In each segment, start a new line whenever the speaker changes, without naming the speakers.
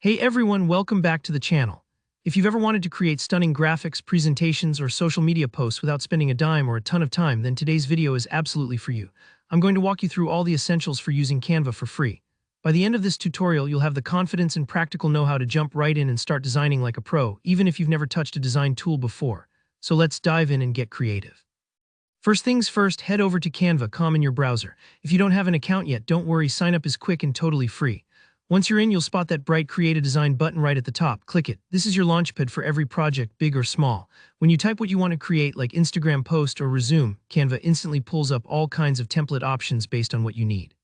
Hey everyone, welcome back to the channel. If you've ever wanted to create stunning graphics, presentations, or social media posts without spending a dime or a ton of time, then today's video is absolutely for you. I'm going to walk you through all the essentials for using Canva for free. By the end of this tutorial, you'll have the confidence and practical know-how to jump right in and start designing like a pro, even if you've never touched a design tool before. So let's dive in and get creative. First things first, head over to Canva.com in your browser. If you don't have an account yet, don't worry, sign up is quick and totally free. Once you're in, you'll spot that bright Create a Design button right at the top. Click it. This is your launchpad for every project, big or small. When you type what you want to create, like Instagram post or resume, Canva instantly pulls up all kinds of template options based on what you need.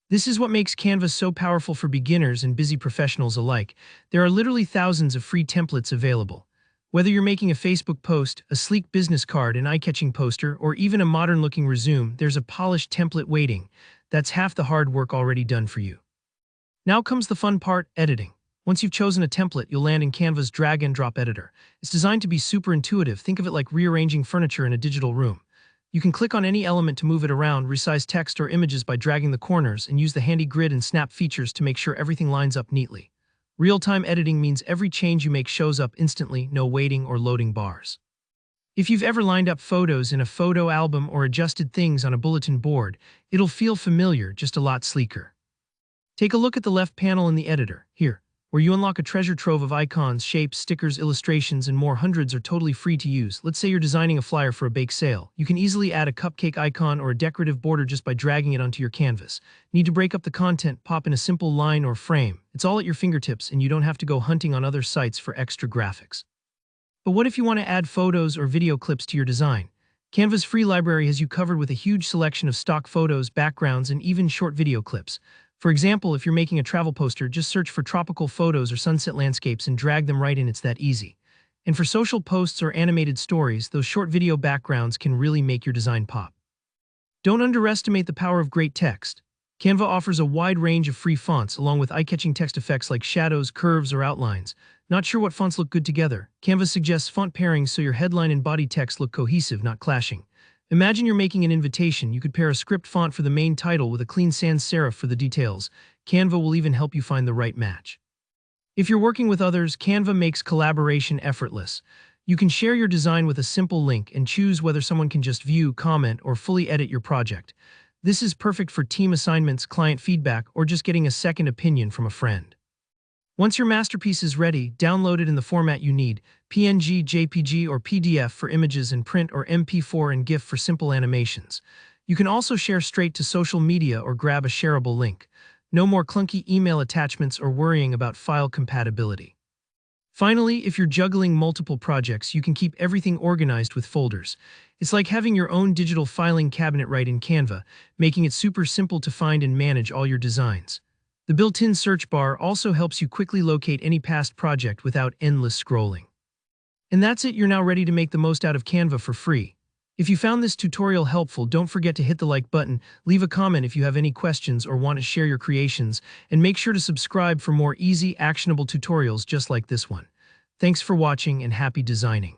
This is what makes Canva so powerful for beginners and busy professionals alike. There are literally thousands of free templates available. Whether you're making a Facebook post, a sleek business card, an eye-catching poster, or even a modern-looking resume, there's a polished template waiting. That's half the hard work already done for you. Now comes the fun part, editing. Once you've chosen a template, you'll land in Canva's drag-and-drop editor. It's designed to be super intuitive. Think of it like rearranging furniture in a digital room. You can click on any element to move it around, resize text or images by dragging the corners, and use the handy grid and snap features to make sure everything lines up neatly. Real-time editing means every change you make shows up instantly, no waiting or loading bars. If you've ever lined up photos in a photo album or adjusted things on a bulletin board, it'll feel familiar, just a lot sleeker. Take a look at the left panel in the editor, here, where you unlock a treasure trove of icons, shapes, stickers, illustrations, and more. Hundreds are totally free to use. Let's say you're designing a flyer for a bake sale. You can easily add a cupcake icon or a decorative border just by dragging it onto your canvas. Need to break up the content? Pop in a simple line or frame. It's all at your fingertips, and you don't have to go hunting on other sites for extra graphics. But what if you want to add photos or video clips to your design? Canva's free library has you covered with a huge selection of stock photos, backgrounds, and even short video clips. For example, if you're making a travel poster, just search for tropical photos or sunset landscapes and drag them right in. It's that easy. And for social posts or animated stories, those short video backgrounds can really make your design pop. Don't underestimate the power of great text. Canva offers a wide range of free fonts, along with eye-catching text effects like shadows, curves, or outlines. Not sure what fonts look good together? Canva suggests font pairings so your headline and body text look cohesive, not clashing. Imagine you're making an invitation. You could pair a script font for the main title with a clean sans serif for the details. Canva will even help you find the right match. If you're working with others, Canva makes collaboration effortless. You can share your design with a simple link and choose whether someone can just view, comment, or fully edit your project. This is perfect for team assignments, client feedback, or just getting a second opinion from a friend. Once your masterpiece is ready, download it in the format you need: PNG, JPG, or PDF for images and print, or MP4 and GIF for simple animations. You can also share straight to social media or grab a shareable link. No more clunky email attachments or worrying about file compatibility. Finally, if you're juggling multiple projects, you can keep everything organized with folders. It's like having your own digital filing cabinet right in Canva, making it super simple to find and manage all your designs. The built-in search bar also helps you quickly locate any past project without endless scrolling. And that's it, you're now ready to make the most out of Canva for free. If you found this tutorial helpful, don't forget to hit the like button, leave a comment if you have any questions or want to share your creations, and make sure to subscribe for more easy, actionable tutorials just like this one. Thanks for watching and happy designing.